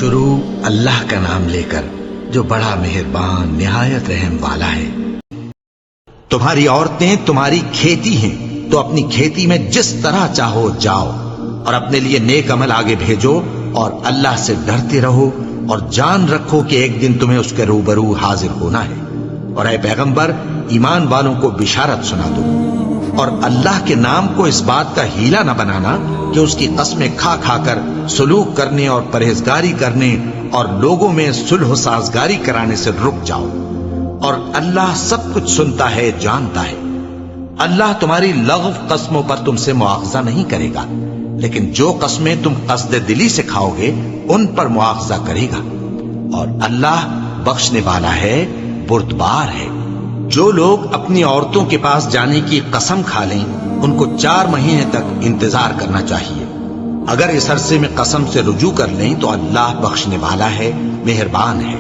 شروع اللہ کا نام لے کر جو بڑا مہربان نہایت رحم والا ہے۔ تمہاری عورتیں تمہاری کھیتی ہیں تو اپنی کھیتی میں جس طرح چاہو جاؤ، اور اپنے لیے نیک عمل آگے بھیجو، اور اللہ سے ڈرتے رہو، اور جان رکھو کہ ایک دن تمہیں اس کے روبرو حاضر ہونا ہے۔ اور اے پیغمبر، ایمان والوں کو بشارت سنا دو، اور اللہ کے نام کو اس بات کا ہیلا نہ بنانا کہ اس کی قسمیں کھا کھا کر سلوک کرنے اور پرہیزگاری کرنے اور لوگوں میں صلح و سازگاری کرانے سے رک جاؤ، اور اللہ سب کچھ سنتا ہے، جانتا ہے۔ اللہ تمہاری لغو قسموں پر تم سے مواخذہ نہیں کرے گا، لیکن جو قسمیں تم قصد دلی سے کھاؤ گے ان پر مواخذہ کرے گا، اور اللہ بخشنے والا ہے، بردبار ہے۔ جو لوگ اپنی عورتوں کے پاس جانے کی قسم کھا لیں ان کو 4 مہینے تک انتظار کرنا چاہیے۔ اگر اس عرصے میں قسم سے رجوع کر لیں تو اللہ بخشنے والا ہے، مہربان ہے،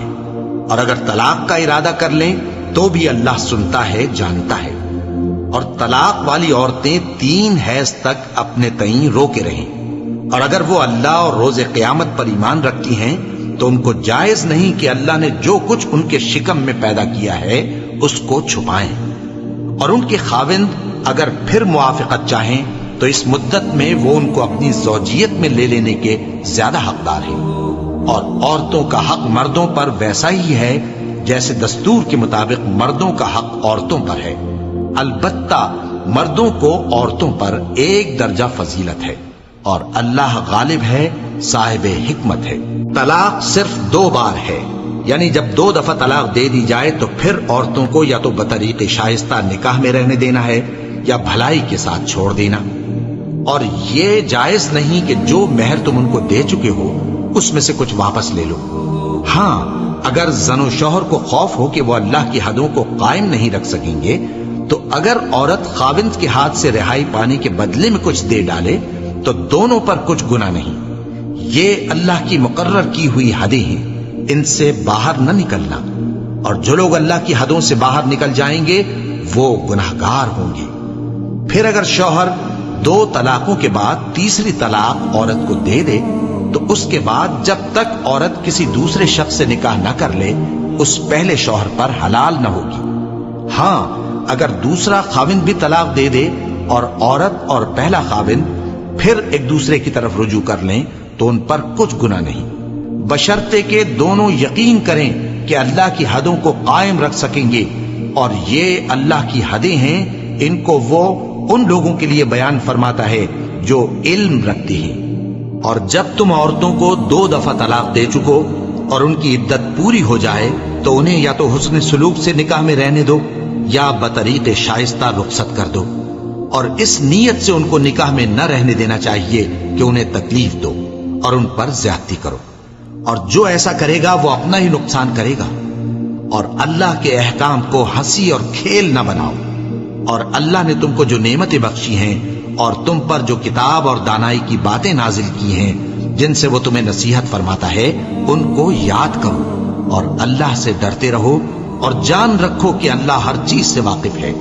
اور اگر طلاق کا ارادہ کر لیں تو بھی اللہ سنتا ہے، جانتا ہے۔ اور طلاق والی عورتیں 3 حیض تک اپنے تئیں روکے رہیں، اور اگر وہ اللہ اور روز قیامت پر ایمان رکھتی ہیں تو ان کو جائز نہیں کہ اللہ نے جو کچھ ان کے شکم میں پیدا کیا ہے اس کو چھپائیں، اور ان کے خاوند اگر پھر موافقت چاہیں تو اس مدت میں وہ ان کو اپنی زوجیت میں لے لینے کے زیادہ حقدار ہیں، اور عورتوں کا حق مردوں پر ویسا ہی ہے جیسے دستور کے مطابق مردوں کا حق عورتوں پر ہے، البتہ مردوں کو عورتوں پر 1 درجہ فضیلت ہے، اور اللہ غالب ہے، صاحب حکمت ہے۔ طلاق صرف 2 بار ہے، یعنی جب 2 دفعہ طلاق دے دی جائے تو پھر عورتوں کو یا تو بطریق شائستہ نکاح میں رہنے دینا ہے یا بھلائی کے ساتھ چھوڑ دینا، اور یہ جائز نہیں کہ جو مہر تم ان کو دے چکے ہو اس میں سے کچھ واپس لے لو۔ ہاں، اگر زن و شوہر کو خوف ہو کہ وہ اللہ کی حدوں کو قائم نہیں رکھ سکیں گے تو اگر عورت خاوند کے ہاتھ سے رہائی پانے کے بدلے میں کچھ دے ڈالے تو دونوں پر کچھ گناہ نہیں۔ یہ اللہ کی مقرر کی ہوئی حدیں ہیں، ان سے باہر نہ نکلنا، اور جو لوگ اللہ کی حدوں سے باہر نکل جائیں گے وہ گناہگار ہوں گے۔ پھر اگر شوہر 2 طلاقوں کے بعد تیسری طلاق عورت کو دے دے تو اس کے بعد جب تک عورت کسی دوسرے شخص سے نکاح نہ کر لے اس پہلے شوہر پر حلال نہ ہوگی۔ ہاں، اگر دوسرا خاوند بھی طلاق دے دے اور عورت اور پہلا خاوند پھر ایک دوسرے کی طرف رجوع کر لیں تو ان پر کچھ گناہ نہیں، بشرطے کہ دونوں یقین کریں کہ اللہ کی حدوں کو قائم رکھ سکیں گے، اور یہ اللہ کی حدیں ہیں، ان کو وہ ان لوگوں کے لیے بیان فرماتا ہے جو علم رکھتے ہیں۔ اور جب تم عورتوں کو 2 دفعہ طلاق دے چکو اور ان کی عدت پوری ہو جائے تو انہیں یا تو حسن سلوک سے نکاح میں رہنے دو یا بطریق شائستہ رخصت کر دو، اور اس نیت سے ان کو نکاح میں نہ رہنے دینا چاہیے کہ انہیں تکلیف دو اور ان پر زیادتی کرو، اور جو ایسا کرے گا وہ اپنا ہی نقصان کرے گا۔ اور اللہ کے احکام کو ہنسی اور کھیل نہ بناؤ، اور اللہ نے تم کو جو نعمتیں بخشی ہیں اور تم پر جو کتاب اور دانائی کی باتیں نازل کی ہیں جن سے وہ تمہیں نصیحت فرماتا ہے ان کو یاد کرو، اور اللہ سے ڈرتے رہو، اور جان رکھو کہ اللہ ہر چیز سے واقف ہے۔